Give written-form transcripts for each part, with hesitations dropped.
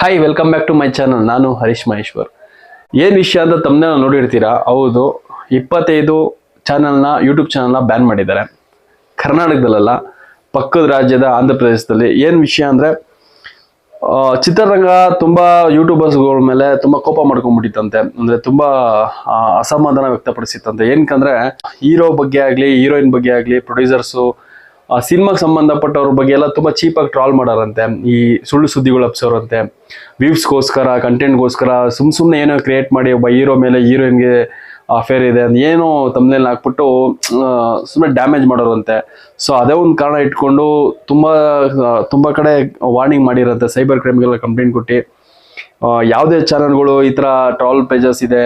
Hi welcome back to my channel. ನಾನು ಹರೀಶ್ ಮಹೇಶ್ವರ್. ಏನು ವಿಷಯ ಅಂತ ತಮ್ಮನೇ ನೋಡಿರ್ತೀರಾ. ಹೌದು, 25 ಚಾನಲ್ನ ಯೂಟ್ಯೂಬ್ ಚಾನಲ್ನ ಬ್ಯಾನ್ ಮಾಡಿದ್ದಾರೆ. ಕರ್ನಾಟಕದಲ್ಲ, ಪಕ್ಕದ ರಾಜ್ಯದ ಆಂಧ್ರ ಪ್ರದೇಶದಲ್ಲಿ. ಏನು ವಿಷಯ ಅಂದರೆ, ಚಿತ್ರರಂಗ ತುಂಬ ಯೂಟ್ಯೂಬರ್ಸ್ಗಳ ಮೇಲೆ ತುಂಬ ಕೋಪ ಮಾಡ್ಕೊಂಡ್ಬಿಟ್ಟಿತ್ತಂತೆ. ಅಂದರೆ ತುಂಬ ಅಸಮಾಧಾನ ವ್ಯಕ್ತಪಡಿಸಿತ್ತಂತೆ. ಏನಕ್ಕಂದರೆ, ಹೀರೋ ಬಗ್ಗೆ ಆಗಲಿ, ಹೀರೋಯಿನ್ ಬಗ್ಗೆ ಆಗಲಿ, ಪ್ರೊಡ್ಯೂಸರ್ಸು, ಸಿನಿಮಾಗೆ ಸಂಬಂಧಪಟ್ಟವ್ರ ಬಗ್ಗೆ ಎಲ್ಲ ತುಂಬ ಚೀಪಾಗಿ ಟ್ರಾಲ್ ಮಾಡೋರಂತೆ. ಈ ಸುಳ್ಳು ಸುದ್ದಿಗಳು ಹಬ್ಸೋರಂತೆ. ವ್ಯೂಸ್ಗೋಸ್ಕರ, ಕಂಟೆಂಟ್ಗೋಸ್ಕರ ಸುಮ್ಮನೆ ಏನೋ ಕ್ರಿಯೇಟ್ ಮಾಡಿ ಒಬ್ಬ ಹೀರೋ ಮೇಲೆ ಹೀರೋಯಿನ್ಗೆ ಅಫೇರ್ ಇದೆ ಅಂತ ಏನೋ ತಮ್ಮನೇಲಿ ಹಾಕ್ಬಿಟ್ಟು ಸುಮ್ಮನೆ ಡ್ಯಾಮೇಜ್ ಮಾಡೋರಂತೆ. ಸೊ ಅದೇ ಒಂದು ಕಾರಣ ಇಟ್ಕೊಂಡು ತುಂಬ ಕಡೆ ವಾರ್ನಿಂಗ್ ಮಾಡಿರಂತೆ. ಸೈಬರ್ ಕ್ರೈಮ್ಗೆಲ್ಲ ಕಂಪ್ಲೇಂಟ್ ಕೊಟ್ಟು ಯಾವುದೇ ಚಾನಲ್ಗಳು ಈ ಥರ ಟ್ರಾಲ್ ಪೇಜಸ್ ಇದೆ,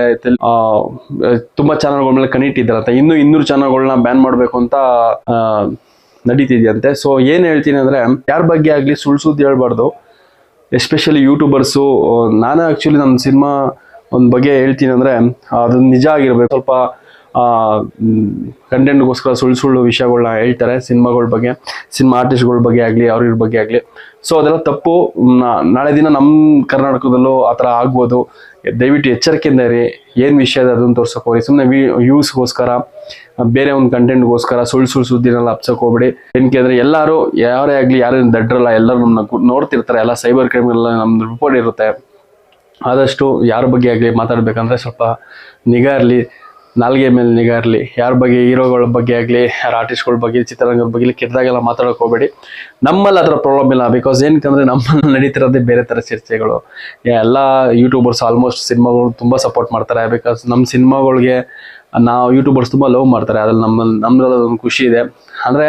ತುಂಬ ಚಾನಲ್ಗಳ ಮೇಲೆ ಕಣ್ಣಿಟ್ಟಿದ್ದಾರಂತೆ. ಇನ್ನೂ 200 ಚಾನಲ್ಗಳನ್ನ ಬ್ಯಾನ್ ಮಾಡಬೇಕು ಅಂತ ನಡೀತಿದೆಯಂತೆ. ಸೊ ಏನು ಹೇಳ್ತೀನಿ ಅಂದರೆ, ಯಾರ ಬಗ್ಗೆ ಆಗಲಿ ಸುಳ್ಳು ಸುದ್ದಿ ಹೇಳ್ಬಾರ್ದು, ಎಸ್ಪೆಷಲಿ ಯೂಟ್ಯೂಬರ್ಸು. ನಾನು ಆ್ಯಕ್ಚುಲಿ ನಮ್ಮ ಸಿನಿಮಾ ಒಂದು ಬಗ್ಗೆ ಹೇಳ್ತೀನಿ ಅಂದರೆ, ಅದು ನಿಜ ಆಗಿರ್ಬೇಕು. ಸ್ವಲ್ಪ ಕಂಟೆಂಟ್ಗೋಸ್ಕರ ಸುಳ್ಳು ವಿಷಯಗಳನ್ನ ಹೇಳ್ತಾರೆ ಸಿನಿಮಾಗಳ ಬಗ್ಗೆ, ಸಿನಿಮಾ ಆರ್ಟಿಸ್ಟ್ಗಳ ಬಗ್ಗೆ ಆಗಲಿ, ಅವ್ರ ಬಗ್ಗೆ ಆಗಲಿ. ಸೊ ಅದೆಲ್ಲ ತಪ್ಪು. ನಾಳೆ ದಿನ ನಮ್ಮ ಕರ್ನಾಟಕದಲ್ಲೂ ಆ ಥರ ಆಗ್ಬೋದು. ದಯವಿಟ್ಟು ಎಚ್ಚರಿಕೆಯಿಂದ ಇರಿ. ಏನು ವಿಷಯ ಇದೆ ಅದನ್ನು ತೋರ್ಸೋಕೆ ಹೋಗಿ, ಸುಮ್ಮನೆ ವ್ಯೂಸ್ಗೋಸ್ಕರ, ಬೇರೆ ಒಂದು ಕಂಟೆಂಟ್ಗೋಸ್ಕರ ಸುಳ್ಳು ಸುದ್ದಿನೆಲ್ಲ ಹಬ್ಸೋಕೆ ಹೋಗ್ಬೇಡಿ. ಏನಕ್ಕೆ ಅಂದರೆ, ಎಲ್ಲರೂ ಯಾರೇ ಆಗಲಿ, ಯಾರೇನು ದಡ್ರಲ್ಲ, ಎಲ್ಲರೂ ನಮ್ಮನ್ನ ನೋಡ್ತಿರ್ತಾರೆ. ಎಲ್ಲ ಸೈಬರ್ ಕ್ರೈಮ್ಗೆಲ್ಲ ನಮ್ದು ರಿಪೋರ್ಟ್ ಇರುತ್ತೆ. ಆದಷ್ಟು ಯಾರ ಬಗ್ಗೆ ಆಗಲಿ ಮಾತಾಡಬೇಕಂದ್ರೆ ಸ್ವಲ್ಪ ನಿಗಾ ಇರಲಿ, ನಾಲ್ಗೆ ಮೇಲೆ ನಿಗಾ ಇರಲಿ. ಯಾರ ಬಗ್ಗೆ, ಹೀರೋಗಳ ಬಗ್ಗೆ ಆಗಲಿ, ಯಾರ ಆರ್ಟಿಸ್ಟ್ಗಳ ಬಗ್ಗೆ, ಚಿತ್ರರಂಗದ ಬಗ್ಗೆ ಕೆಟ್ಟದಾಗೆಲ್ಲ ಮಾತಾಡೋಕೆ ಹೋಗಬೇಡಿ. ನಮ್ಮಲ್ಲಿ ಆ ಥರ ಪ್ರಾಬ್ಲಮ್ ಇಲ್ಲ. ಬಿಕಾಸ್ ಏನಕ್ಕಂದರೆ, ನಮ್ಮಲ್ಲಿ ನಡೀತಿರೋದೇ ಬೇರೆ ಥರ ಚರ್ಚೆಗಳು. ಎಲ್ಲ ಯೂಟ್ಯೂಬರ್ಸ್ ಆಲ್ಮೋಸ್ಟ್ ಸಿನಿಮಾಗಳು ತುಂಬ ಸಪೋರ್ಟ್ ಮಾಡ್ತಾರೆ. ಬಿಕಾಸ್ ನಮ್ಮ ಸಿನಿಮಾಗಳಿಗೆ ನಾವು ಯೂಟ್ಯೂಬರ್ಸ್ ತುಂಬ ಲವ್ ಮಾಡ್ತಾರೆ. ಅದ್ರಲ್ಲಿ ನಮ್ಮದ್ರಲ್ಲಿ ಒಂದು ಖುಷಿ ಇದೆ. ಅಂದರೆ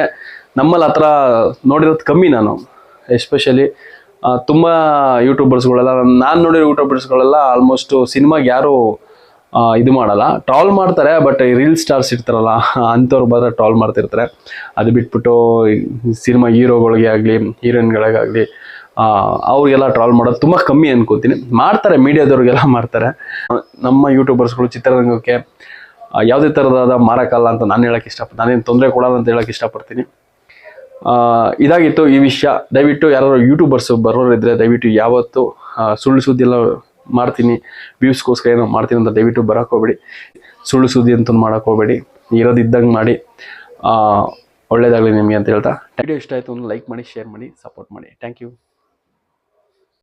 ನಮ್ಮಲ್ಲಿ ಆ ಥರ ನೋಡಿರೋದು ಕಮ್ಮಿ ನಾನು. ಎಸ್ಪೆಷಲಿ ತುಂಬ ಯೂಟ್ಯೂಬರ್ಸ್ಗಳೆಲ್ಲ, ನಾನು ನೋಡಿರೋ ಯೂಟ್ಯೂಬರ್ಸ್ಗಳೆಲ್ಲ ಆಲ್ಮೋಸ್ಟ್ ಸಿನಿಮಾಗೆ ಯಾರು ಇದು ಮಾಡಲ್ಲ, ಟ್ರಾಲ್ ಮಾಡ್ತಾರೆ. ಬಟ್ ರೀಲ್ ಸ್ಟಾರ್ಸ್ ಇರ್ತಾರಲ್ಲ, ಅಂಥವ್ರು ಬಂದರೆ ಟ್ರಾಲ್ ಮಾಡ್ತಿರ್ತಾರೆ. ಅದು ಬಿಟ್ಬಿಟ್ಟು ಸಿನಿಮಾ ಹೀರೋಗಳಿಗೆ ಆಗಲಿ, ಹೀರೋಯಿನ್ಗಳಿಗಾಗಲಿ ಅವ್ರಿಗೆಲ್ಲ ಟ್ರಾಲ್ ಮಾಡೋದು ತುಂಬ ಕಮ್ಮಿ ಅನ್ಕೋತೀನಿ. ಮಾಡ್ತಾರೆ, ಮೀಡಿಯಾದವ್ರಿಗೆಲ್ಲ ಮಾಡ್ತಾರೆ. ನಮ್ಮ ಯೂಟ್ಯೂಬರ್ಸ್ಗಳು ಚಿತ್ರರಂಗಕ್ಕೆ ಯಾವುದೇ ಥರದಾದ ಮಾರಕಲ್ಲ ಅಂತ ನಾನು ಹೇಳೋಕ್ಕೆ ಇಷ್ಟಪಡ್ತೀನಿ. ನಾನೇನು ತೊಂದರೆ ಕೊಡಲ್ಲ ಅಂತ ಹೇಳೋಕ್ಕೆ ಇಷ್ಟಪಡ್ತೀನಿ. ಇದಾಗಿತ್ತು ಈ ವಿಷಯ. ದಯವಿಟ್ಟು ಯಾರು ಯೂಟ್ಯೂಬರ್ಸು ಬರೋರಿದ್ದರೆ ದಯವಿಟ್ಟು ಯಾವತ್ತು ಸುಳ್ಳು ಸುದ್ದಿ ಎಲ್ಲ ಮಾಡ್ತೀನಿ, ವ್ಯೂಸ್ಗೋಸ್ಕರ ಏನೋ ಮಾಡ್ತೀನಿ ಅಂತ ದಯವಿಟ್ಟು ಬರೋಕ್ಕೆ ಹೋಗ್ಬೇಡಿ. ಸುಳ್ಳು ಸುದ್ದಿ ಅಂತೂ ಮಾಡೋಕ್ಕೆ ಹೋಗ್ಬೇಡಿ. ಇರೋದಿದ್ದಂಗೆ ಮಾಡಿ. ಒಳ್ಳೆಯದಾಗಲಿ ನಿಮಗೆ ಅಂತ ಹೇಳ್ತಾ, ವಿಡಿಯೋ ಇಷ್ಟ ಆಯಿತು ಅಂದ್ರೆ ಲೈಕ್ ಮಾಡಿ, ಶೇರ್ ಮಾಡಿ, ಸಪೋರ್ಟ್ ಮಾಡಿ. Thank you.